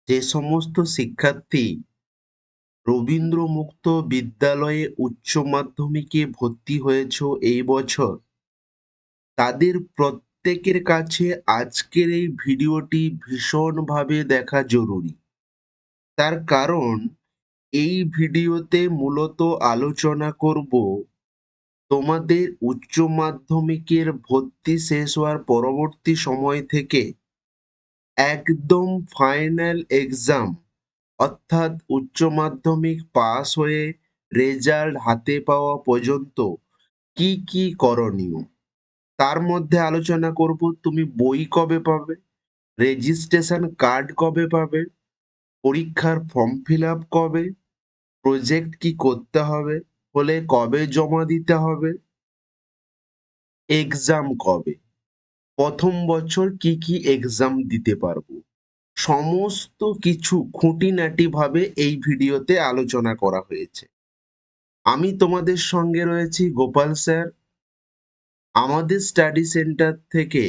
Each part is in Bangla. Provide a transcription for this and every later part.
যে সমস্ত শিক্ষার্থী রবীন্দ্র মুক্ত বিদ্যালয়ে উচ্চ মাধ্যমিকে ভর্তি হয়েছ এই বছর, তাদের প্রত্যেকের কাছে আজকের এই ভিডিওটি ভীষণভাবে দেখা জরুরি। তার কারণ এই ভিডিওতে মূলত আলোচনা করব তোমাদের উচ্চ মাধ্যমিকের ভর্তি শেষ হওয়ার পরবর্তী সময় থেকে একদম ফাইনাল এক্সাম অর্থাৎ উচ্চ মাধ্যমিক পাস হয়ে রেজাল্ট হাতে পাওয়া পর্যন্ত কি কি করণীয়। তার মধ্যে আলোচনা করব তুমি বই কবে পাবে, রেজিস্ট্রেশন কার্ড কবে পাবে, পরীক্ষার ফর্ম ফিল আপ কবে, প্রজেক্ট কি করতে হবে, হলে কবে জমা দিতে হবে, এক্সাম কবে, প্রথম বছর কি কি এক্সাম দিতে পারবো, সমস্ত কিছু খুঁটিনাটি ভাবে এই ভিডিওতে আলোচনা করা হয়েছে। আমি তোমাদের সঙ্গে রয়েছি গোপাল স্যার। আমাদের স্টাডি সেন্টার থেকে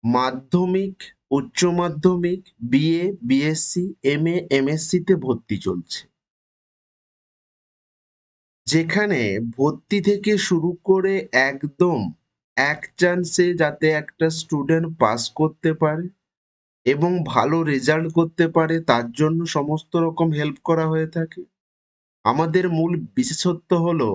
মাধ্যমিক, উচ্চ মাধ্যমিক, বিএ, বিএসসি, এমএ, এমএসসি তে ভর্তি চলছে, যেখানে ভর্তি থেকে শুরু করে একদম এক চান্সে যাতে একটা স্টুডেন্ট পাস করতে পারে এবং ভালো রেজাল্ট করতে পারে তার জন্য সমস্ত রকম হেল্প করা হয়ে থাকে। আমাদের মূল বিশেষত্ব হলো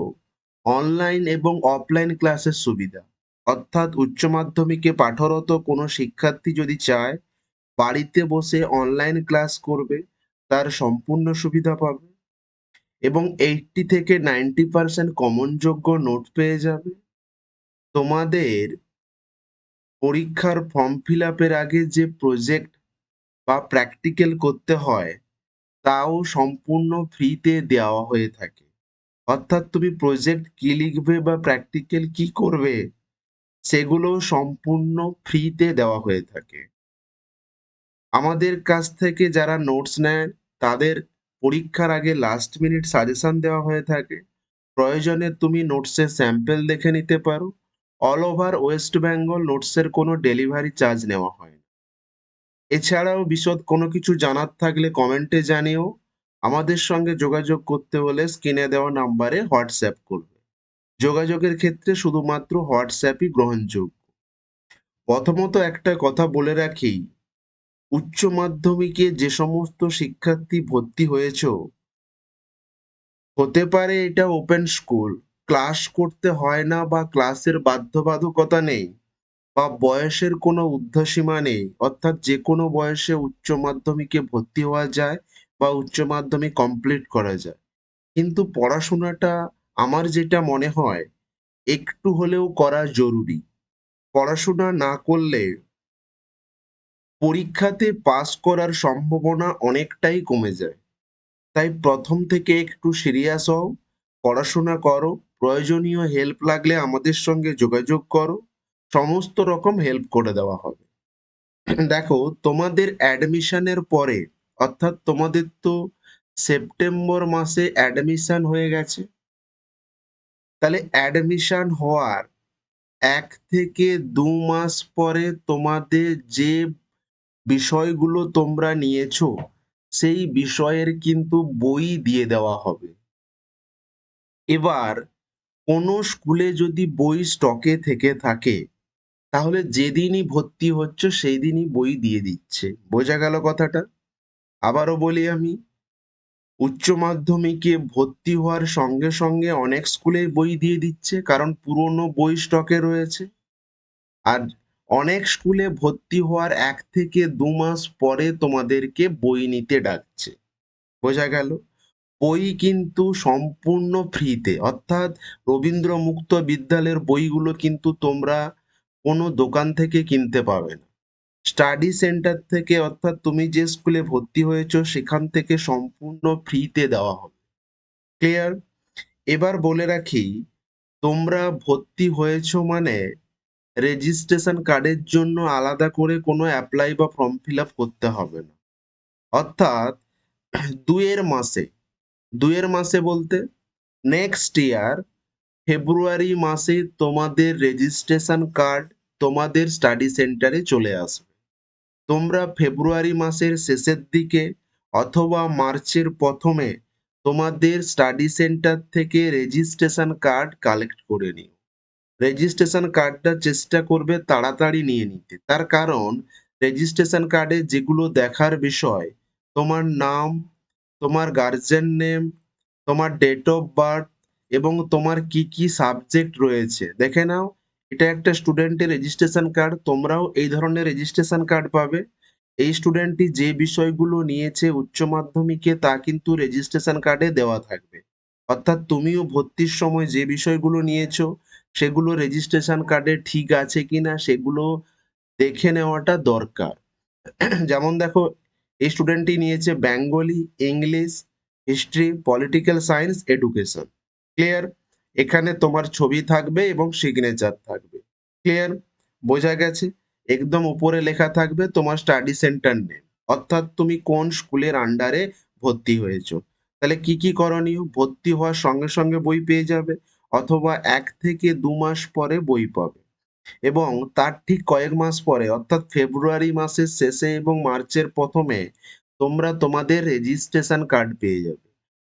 অনলাইন এবং অফলাইন ক্লাসের সুবিধা। অর্থাৎ উচ্চ মাধ্যমিকে পাঠরত কোনো শিক্ষার্থী যদি চায় বাড়িতে বসে অনলাইন ক্লাস করবে, তার সম্পূর্ণ সুবিধা পাবে এবং 80 থেকে 90% কমনযোগ্য নোট পেয়ে যাবে। তোমাদের পরীক্ষার ফর্ম ফিল আপের আগে যে প্রজেক্ট বা প্র্যাকটিক্যাল করতে হয় তাও সম্পূর্ণ ফ্রিতে দেওয়া হয়ে থাকে। অর্থাৎ তুমি প্রজেক্ট কি লিখবে বা প্র্যাকটিক্যাল কি করবে সেগুলো সম্পূর্ণ ফ্রিতে দেওয়া হয়ে থাকে। আমাদের কাছ থেকে যারা নোটস নেয় তাদের পরীক্ষার আগে লাস্ট মিনিট সাজেশন দেওয়া হয়ে থাকে। প্রয়োজনে তুমি নোটসের স্যাম্পল দেখে নিতে পারো। অল ওভার ওয়েস্ট বেঙ্গল নোটসের কোনো ডেলিভারি চার্জ নেওয়া হয় না। এছাড়াও বিশদ কোনো কিছু জানার থাকলে কমেন্টে জানিও। আমাদের সঙ্গে যোগাযোগ করতে হলে স্ক্রিনে দেওয়া নাম্বারে হোয়াটসঅ্যাপ করবে। যোগাযোগের ক্ষেত্রে শুধুমাত্র হোয়াটসঅ্যাপই গ্রহণযোগ্য। প্রথমত একটা কথা বলে রাখি, উচ্চ মাধ্যমিকে যে সমস্ত শিক্ষার্থী ভর্তি হয়েছ, হতে পারে এটা ওপেন স্কুল, ক্লাস করতে হয় না বা ক্লাসের বাধ্যবাধকতা নেই বা বয়সের কোনো ঊর্ধ্বসীমা নেই, অর্থাৎ যে কোনো বয়সে উচ্চ মাধ্যমিকে ভর্তি হওয়া যায় বা উচ্চ মাধ্যমিক কমপ্লিট করা যায়। কিন্তু পড়াশোনাটা আমার যেটা মনে হয় একটু হলেও করা জরুরি। পড়াশোনা না করলে পরীক্ষাতে পাস করার সম্ভাবনা অনেকটাই কমে যায়। তাই প্রথম থেকে একটু সিরিয়াস হও, পড়াশোনা করো, প্রয়োজনীয় হেল্প লাগলে আমাদের সঙ্গে যোগাযোগ করো, সমস্ত রকম হেল্প করে দেওয়া হবে। দেখো, তোমাদের অ্যাডমিশনের পরে, অর্থাৎ তোমাদের তো সেপ্টেম্বর মাসে অ্যাডমিশন হয়ে গেছে, তাহলে অ্যাডমিশন হওয়ার 1 থেকে 2 মাস পরে তোমাদের যে বিষয়গুলো তোমরা নিয়েছো সেই বিষয়ের কিন্তু বই দিয়ে দেওয়া হবে। এবার কোনো স্কুলে যদি বই স্টকে থেকে থাকে তাহলে যেদিনই ভর্তি হচ্ছ সেই দিনই বই দিয়ে দিচ্ছে। বোঝা গেল কথাটা? আবারও বলি আমি, উচ্চ মাধ্যমিকে ভর্তি হওয়ার সঙ্গে সঙ্গে অনেক স্কুলে বই দিয়ে দিচ্ছে কারণ পুরনো বই স্টকে রয়েছে। আর অনেক স্কুলে ভর্তি হওয়ার 1 থেকে 2 মাস পরে তোমাদেরকে বই নিতে ডাকছে। বোঝা গেল? বই কিন্তু সম্পূর্ণ ফ্রিতে, অর্থাৎ রবীন্দ্র মুক্ত বিদ্যালয়ের বইগুলো কিন্তু তোমরা কোনো দোকান থেকে কিনতে পাবে না। স্টাডি সেন্টার থেকে, অর্থাৎ তুমি যে স্কুলে ভর্তি হয়েছো সেখান থেকে সম্পূর্ণ ফ্রিতে দেওয়া হবে। ক্লিয়ার? এবার বলে রাখি, তোমরা ভর্তি হয়েছো মানে রেজিস্ট্রেশন কার্ডের জন্য আলাদা করে কোনো অ্যাপ্লাই বা ফর্ম ফিল আপ করতে হবে না। অর্থাৎ দুইয়ের মাসে, দুইয়ের মাসে বলতে নেক্সট ইয়ার ফেব্রুয়ারি মাসে তোমাদের রেজিস্ট্রেশন কার্ড তোমাদের স্টাডি সেন্টারে চলে আসবে। তোমরা ফেব্রুয়ারি মাসের শেষের দিকে অথবা মার্চের প্রথমে তোমাদের স্টাডি সেন্টার থেকে রেজিস্ট্রেশন কার্ড কালেক্ট করে নিও। রেজিস্ট্রেশন কার্ডটা চেষ্টা করবে তাড়াতাড়ি নিয়ে নিতে, তার কারণ রেজিস্ট্রেশন কার্ডে যেগুলো দেখার বিষয়, তোমার নাম, তোমার গার্জেন নেম, তোমার ডেট অফ বার্থ এবং তোমার কি কি সাবজেক্ট রয়েছে দেখে নাও। এটা একটা স্টুডেন্টের রেজিস্ট্রেশন কার্ড, তোমরাও এই ধরনের রেজিস্ট্রেশন কার্ড পাবে। এই স্টুডেন্টটি যে বিষয়গুলো নিয়েছে উচ্চ মাধ্যমিকে তা কিন্তু রেজিস্ট্রেশন কার্ডে দেওয়া থাকবে। অর্থাৎ তুমিও ভর্তির সময় যে বিষয়গুলো নিয়েছো সেগুলো রেজিস্ট্রেশন কার্ডে ঠিক আছে কিনা সেগুলো দেখে নেওয়াটা দরকার। যেমন দেখো, এই স্টুডেন্টটি নিয়েছে Bengali, English, history, political science, education. Clear? এখানে তোমার ছবি থাকবে এবং সিগনেচার থাকবে। ক্লিয়ার? বোঝা গেছে? একদম উপরে লেখা থাকবে তোমার স্টাডি সেন্টার নেম, অর্থাৎ তুমি কোন স্কুলের আন্ডারে ভর্তি হয়েছো। তাহলে কি কি করণীয়? ভর্তি হওয়ার সঙ্গে সঙ্গে বই পেয়ে যাবে, অথবা 1 থেকে 2 মাস পরে বই পাবে, এবং তার ঠিক কয়েক মাস পরে অর্থাৎ ফেব্রুয়ারি মাসের শেষে এবং মার্চের প্রথমে তোমরা তোমাদের রেজিস্ট্রেশন কার্ড পেয়ে যাবে।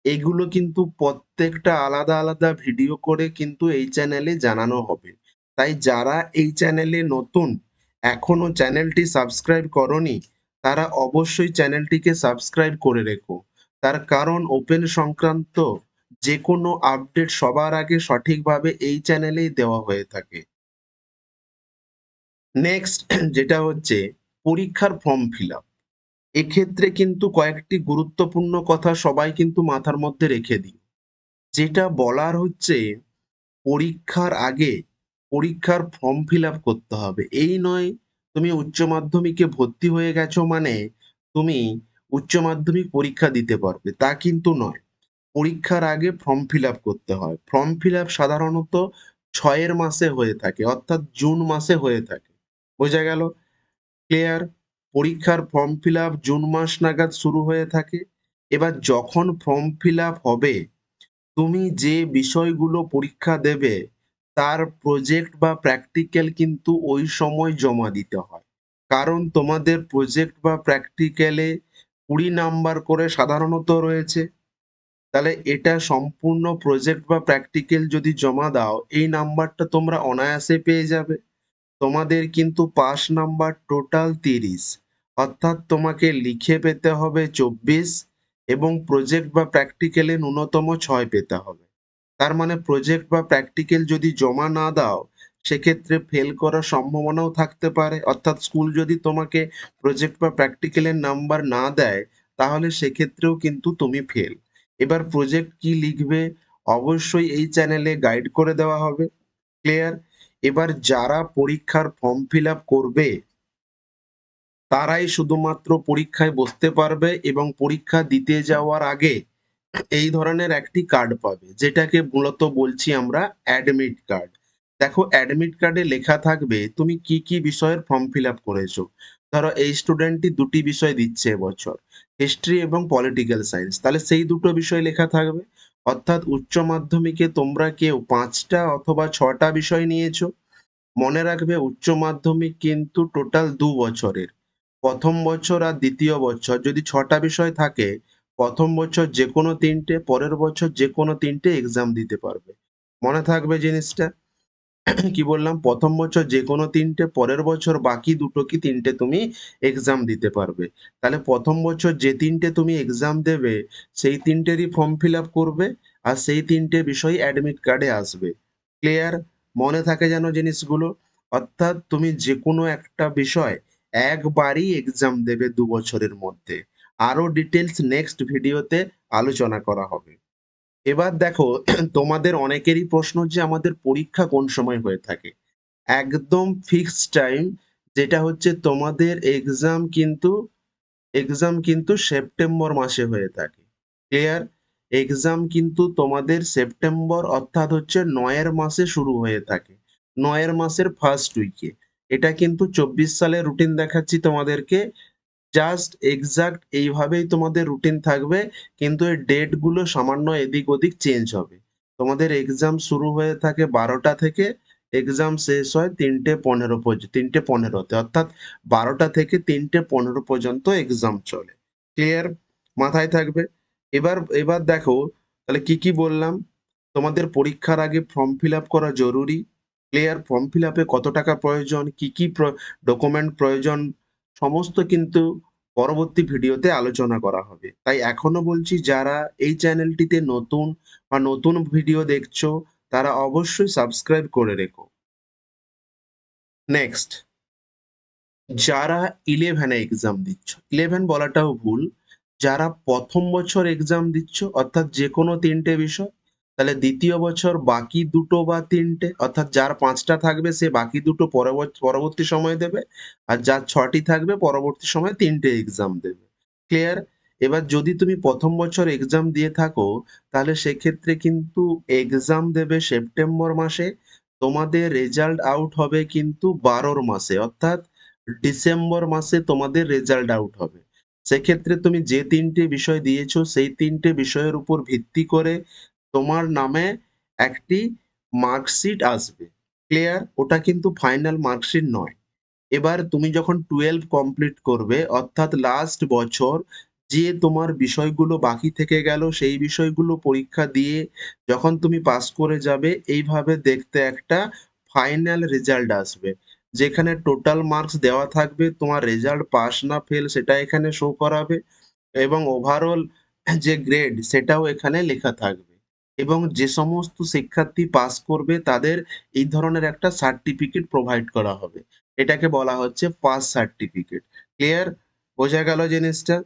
এগুলো কিন্তু প্রত্যেকটা আলাদা আলাদা ভিডিও করে কিন্তু এই চ্যানেলে জানানো হবে। তাই যারা এই চ্যানেলে নতুন, এখনো চ্যানেলটি সাবস্ক্রাইব করনি, তারা অবশ্যই চ্যানেলটিকে সাবস্ক্রাইব করে রেখো। তার কারণ ওপেন সংক্রান্ত যে কোনো আপডেট সবার আগে সঠিকভাবে এই চ্যানেলেই দেওয়া হয়ে থাকে। নেক্সট যেটা হচ্ছে পরীক্ষার ফর্ম ফিল আপ। এক্ষেত্রে কিন্তু কয়েকটি গুরুত্বপূর্ণ কথা সবাই কিন্তু মাথার মধ্যে রেখে দিই। যেটা বলার হচ্ছে, পরীক্ষার আগে পরীক্ষার ফর্ম ফিল আপ করতে হবে। এই নয় তুমি উচ্চ মাধ্যমিকে ভর্তি হয়ে গেছো মানে তুমি উচ্চ মাধ্যমিক পরীক্ষা দিতে পারবে, তা কিন্তু নয়। পরীক্ষার আগে ফর্ম ফিল আপ করতে হয়। ফর্ম ফিল আপ সাধারণত 6 মাসে হয়ে থাকে, অর্থাৎ জুন মাসে হয়ে থাকে। বোঝা গেল? ক্লিয়ার? পরীক্ষার ফর্ম ফিল আপ জুন মাস নাগাদ শুরু হয়ে থাকে। এবার যখন ফর্ম ফিল আপ হবে, তুমি যে বিষয়গুলো পরীক্ষা দেবে তার প্রজেক্ট বা প্র্যাকটিক্যাল কিন্তু ওই সময় জমা দিতে হয়। কারণ তোমাদের প্রজেক্ট বা প্র্যাকটিক্যালে 20 নাম্বার করে সাধারণত রয়েছে। তাহলে এটা সম্পূর্ণ প্রজেক্ট বা প্র্যাকটিক্যাল যদি জমা দাও, এই নাম্বারটা তোমরা অনায়াসে পেয়ে যাবে। তোমাদের কিন্তু পাস নাম্বার টোটাল 30, অর্থাৎ তোমাকে লিখে পেতে হবে 24 এবং প্রজেক্ট বা প্র্যাকটিক্যালে ন্যূনতম 6 পেতে হবে। তার মানে প্রজেক্ট বা প্র্যাকটিক্যাল যদি জমা না দাও সেক্ষেত্রে ফেল করার সম্ভাবনাও থাকতে পারে। অর্থাৎ স্কুল যদি তোমাকে প্রজেক্ট বা প্র্যাকটিক্যালের নাম্বার না দেয় তাহলে সেক্ষেত্রেও কিন্তু তুমি ফেল। এবার প্রজেক্ট কি লিখবে অবশ্যই এই চ্যানেলে গাইড করে দেওয়া হবে। ক্লিয়ার? এবার যারা পরীক্ষার ফর্ম ফিল আপ করবে তারাই শুধুমাত্র পরীক্ষায় বসতে পারবে এবং পরীক্ষা দিতে যাওয়ার আগে এই ধরনের একটি কার্ড পাবে, যেটাকে মূলত বলছি আমরা অ্যাডমিট কার্ড। দেখো, অ্যাডমিট কার্ডে লেখা থাকবে তুমি কি কি বিষয়ের ফর্ম ফিল আপ করেছো। ধরো এই স্টুডেন্টটি 2টি বিষয় দিচ্ছে এবছর, হিস্ট্রি এবং পলিটিক্যাল সায়েন্স, তাহলে সেই দুটো বিষয় লেখা থাকবে। অর্থাৎ উচ্চ মাধ্যমিকে তোমরা কেউ 5টা অথবা 6টা বিষয় নিয়েছো। মনে রাখবে উচ্চ মাধ্যমিক কিন্তু টোটাল 2 বছরের। প্রথম বছর আর দ্বিতীয় বছর যদি 6টা বিষয় থাকে, প্রথম বছর যে কোনো 3টে, পরের বছর যে কোনো 3টে এক্সাম দিতে পারবে। মনে থাকবে জিনিসটা। কি বললাম? প্রথম বছর যে কোনো 3টে, পরের বছর বাকি 2টো কি 3টে তুমি এক্সাম দিতে পারবে। তাহলে প্রথম বছর যে 3টে তুমি এক্সাম দেবে সেই 3টেরই ফর্ম ফিল আপ করবে, আর সেই 3টে বিষয় অ্যাডমিট কার্ডে আসবে। ক্লিয়ার? মনে থাকে যেন জিনিসগুলো। অর্থাৎ তুমি যে কোনো একটা বিষয় একবারই এক্সাম দেবে 2 বছরের মধ্যে। আরো ডিটেলস নেক্সট ভিডিওতে আলোচনা করা হবে। এবার দেখো, তোমাদের অনেকেরই প্রশ্ন যে আমাদের পরীক্ষা কোন সময় হয়ে থাকে। একদম ফিক্সড টাইম, যেটা হচ্ছে তোমাদের এক্সাম কিন্তু সেপ্টেম্বর মাসে হয়ে থাকে। ক্লিয়ার? এক্সাম কিন্তু তোমাদের সেপ্টেম্বর অর্থাৎ হচ্ছে 9 মাসে শুরু হয়ে থাকে, 9 মাসের ফার্স্ট উইকে। এটা কিন্তু 24 সালের রুটিন দেখাচ্ছি তোমাদেরকে। জাস্ট এক্সাক্ট এইভাবেই তোমাদের রুটিন থাকবে, কিন্তু এই ডেট গুলো সামান্য এদিক ওদিক চেঞ্জ হবে। তোমাদের এক্সাম শুরু হয়ে থাকে 12টা থেকে এক্সাম শেষ হয় 3:15 অর্থাৎ 12টা থেকে 3:15 পর্যন্ত এক্সাম চলে। ক্লিয়ার? মাথায় থাকবে। এবার দেখো তাহলে কি কি বললাম? তোমাদের পরীক্ষার আগে ফর্ম ফিল আপ করা জরুরি। ক্লিয়ার? ফর্ম ফিল আপে কত টাকা প্রয়োজন, কি কি ডকুমেন্ট প্রয়োজন, সমস্ত কিন্তু পরবর্তী ভিডিওতে আলোচনা করা হবে। তাই এখনো বলছি, যারা এই চ্যানেলটিতে নতুন বা নতুন ভিডিও দেখছো তারা অবশ্যই সাবস্ক্রাইব করে রেখো। নেক্সট, যারা 11 এক্সাম দিচ্ছ, 11 বলাটাও ভুল, যারা প্রথম বছর এক্সাম দিচ্ছ অর্থাৎ যে কোনো 3টে বিষয়, তাহলে দ্বিতীয় বছর বাকি 2টো বা 3টে, অর্থাৎ যার 5টা থাকবে সে বাকি 2টো পরবর্তী সময় দেবে, আর যার 6টি থাকবে পরবর্তী সময় 3টে এক্সাম দেবে। ক্লিয়ার? এবার যদি তুমি প্রথম বছর এক্সাম দিয়ে থাকো তাহলে সেক্ষেত্রে কিন্তু এক্সাম দেবে সেপ্টেম্বর মাসে, তোমাদের রেজাল্ট আউট হবে কিন্তু 12র মাসে, অর্থাৎ ডিসেম্বর মাসে তোমাদের রেজাল্ট আউট হবে। সেক্ষেত্রে তুমি যে 3টে বিষয় দিয়েছো সেই 3টে বিষয়ের উপর ভিত্তি করে তোমার নামে একটি মার্কশিট আসবে। ক্লিয়ার? ওটা কিন্তু ফাইনাল মার্কশিট নয়। এবার তুমি যখন 12 কমপ্লিট করবে অর্থাৎ লাস্ট বছর যে তোমার বিষয়গুলো বাকি থেকে গেল সেই বিষয়গুলো পরীক্ষা দিয়ে যখন তুমি পাস করে যাবে, এইভাবে দেখতে একটা ফাইনাল রেজাল্ট আসবে, যেখানে টোটাল মার্কস দেওয়া থাকবে, তোমার রেজাল্ট পাস না ফেল সেটা এখানে শো করাবে, এবং ওভারঅল যে গ্রেড সেটাও এখানে লেখা থাকবে, এবং যে সমস্ত শিক্ষার্থী পাস করবে তাদের এই ধরনের একটা সার্টিফিকেট প্রোভাইড করা হবে। এটাকে বলা হচ্ছে পাস সার্টিফিকেট। ক্লিয়ার? বোঝা গেল জিনিসটা,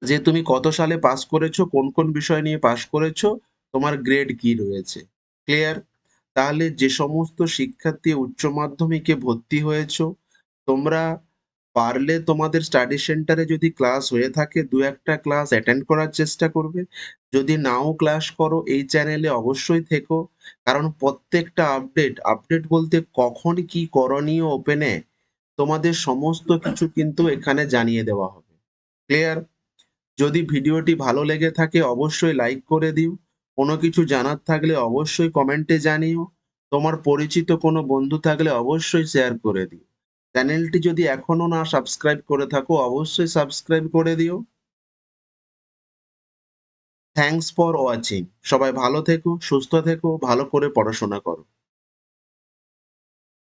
যে তুমি কত সালে পাস করেছো, কোন কোন বিষয় নিয়ে পাস করেছো, তোমার গ্রেড কি রয়েছে। ক্লিয়ার? তাহলে যে সমস্ত শিক্ষার্থী উচ্চ মাধ্যমিকে ভর্তি হয়েছো, তোমরা পারলে তোমাদের স্টাডি সেন্টারে যদি ক্লাস হয়ে থাকে 2-একটা ক্লাস অ্যাটেন্ড করার চেষ্টা করবে। যদি নাও ক্লাস করো এই চ্যানেলে অবশ্যই থেকো, কারণ প্রত্যেকটা আপডেট বলতে কখন কি করণীয় ওপেনে তোমাদের সমস্ত কিছু কিন্তু এখানে জানিয়ে দেওয়া হবে। ক্লিয়ার? যদি ভিডিওটি ভালো লেগে থাকে অবশ্যই লাইক করে দিও। কোনো কিছু জানার থাকলে অবশ্যই কমেন্টে জানিও। তোমার পরিচিত কোনো বন্ধু থাকলে অবশ্যই শেয়ার করে দিও। চ্যানেলটি যদি এখনো না সাবস্ক্রাইব করে থাকো অবশ্যই সাবস্ক্রাইব করে দিও। Thanks for watching. সবাই ভালো থেকো, সুস্থ থেকো, ভালো করে পড়াশোনা করো।